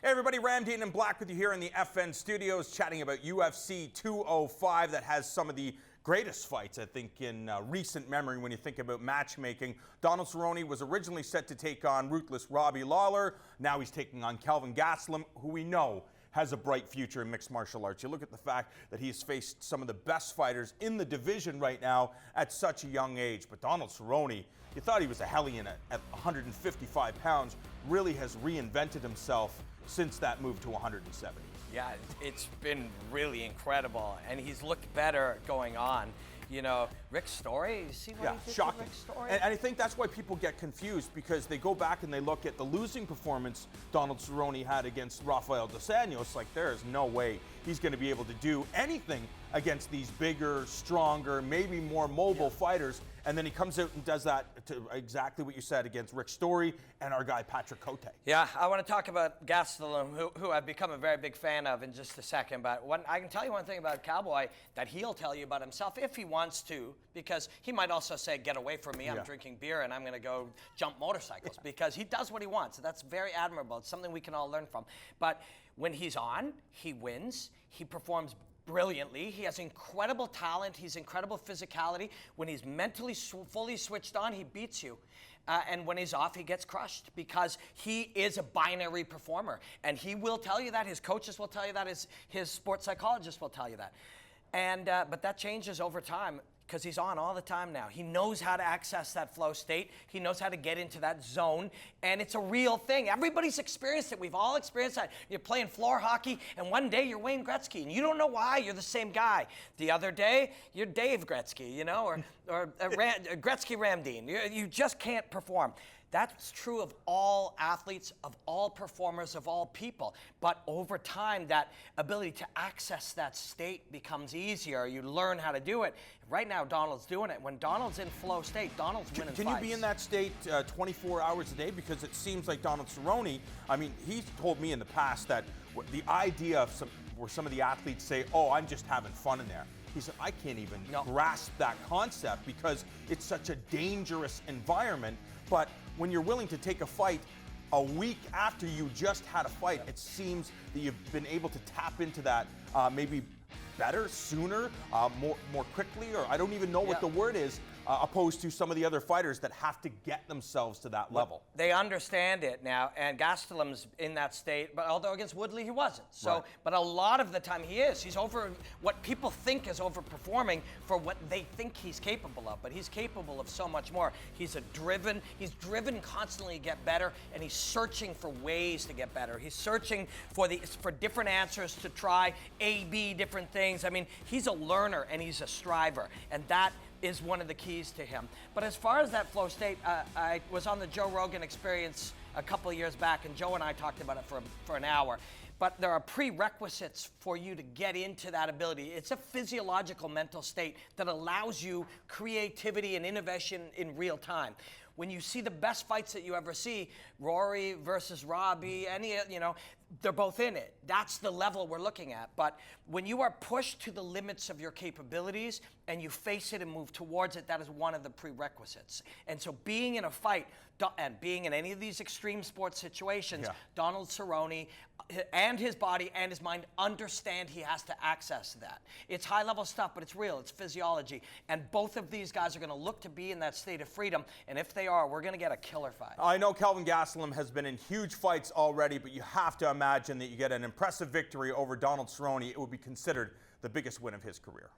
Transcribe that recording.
Hey everybody, Ramdeen and Black with you here in the FN studios, chatting about UFC 205 that has some of the greatest fights, I think, in recent memory when you think about matchmaking. Donald Cerrone was originally set to take on ruthless Robbie Lawler. Now he's taking on Kelvin Gastelum, who we know has a bright future in mixed martial arts. You look at the fact that he's faced some of the best fighters in the division right now at such a young age. But Donald Cerrone, you thought he was a hellion at 155 pounds, really has reinvented himself since that move to 170. Yeah, it's been really incredible, and he's looked better going on. You know, Rick's story, you see what he did shocking. to Rick's story? And I think that's why people get confused, because they go back and they look at the losing performance Donald Cerrone had against Rafael dos Anjos. Like, there is no way he's going to be able to do anything against these bigger, stronger, maybe more mobile fighters. And then he comes out and does that to exactly what you said against Rick Story and our guy Patrick Cote. Yeah, I want to talk about Gastelum, who I've become a very big fan of in just a second. But I can tell you one thing about Cowboy that he'll tell you about himself if he wants to, because he might also say, get away from me, I'm drinking beer and I'm going to go jump motorcycles, because he does what he wants. That's very admirable. It's something we can all learn from. But when he's on, he wins. He performs brilliantly. He has incredible talent. He's incredible physicality. When he's mentally fully switched on, he beats you. And when he's off, he gets crushed, because he is a binary performer. And he will tell you that. His coaches will tell you that. His sports psychologist will tell you that. And but that changes over time, because he's on all the time now. He knows how to access that flow state. He knows how to get into that zone, and it's a real thing. Everybody's experienced it. We've all experienced that. You're playing floor hockey, and one day you're Wayne Gretzky, and you don't know why. You're the same guy. The other day, you're Dave Gretzky, you know, or Gretzky Ramdeen. You just can't perform. That's true of all athletes, of all performers, of all people. But over time, that ability to access that state becomes easier. You learn how to do it. Right now, Donald's doing it. When Donald's in flow state, Donald's winning fights. Can you be in that state 24 hours a day? Because it seems like Donald Cerrone, I mean, he's told me in the past that the idea of where some of the athletes say, oh, I'm just having fun in there. He said, I can't even grasp that concept, because it's such a dangerous environment. But when you're willing to take a fight a week after you just had a fight, it seems that you've been able to tap into that maybe better, sooner, more quickly, or I don't even know what the word is, opposed to some of the other fighters that have to get themselves to that level. They understand it now, and Gastelum's in that state, but although against Woodley he wasn't. So, but a lot of the time he is. He's over what people think is overperforming for what they think he's capable of, but he's capable of so much more. He's driven constantly to get better, and he's searching for ways to get better. He's searching for different answers to try A, B, different things. I mean, he's a learner and he's a striver, and that is one of the keys to him. But as far as that flow state, I was on the Joe Rogan Experience a couple of years back, and Joe and I talked about it for an hour. But there are prerequisites for you to get into that ability. It's a physiological mental state that allows you creativity and innovation in real time. When you see the best fights that you ever see, Rory versus Robbie, they're both in it. That's the level we're looking at. But when you are pushed to the limits of your capabilities and you face it and move towards it, that is one of the prerequisites. And so being in a fight and being in any of these extreme sports situations, Donald Cerrone and his body and his mind understand he has to access that. It's high-level stuff, but it's real. It's physiology. And both of these guys are going to look to be in that state of freedom. And if they are, we're going to get a killer fight. I know Kelvin Gastelum has been in huge fights already, but you have to imagine that you get an impressive victory over Donald Cerrone. It would be considered the biggest win of his career.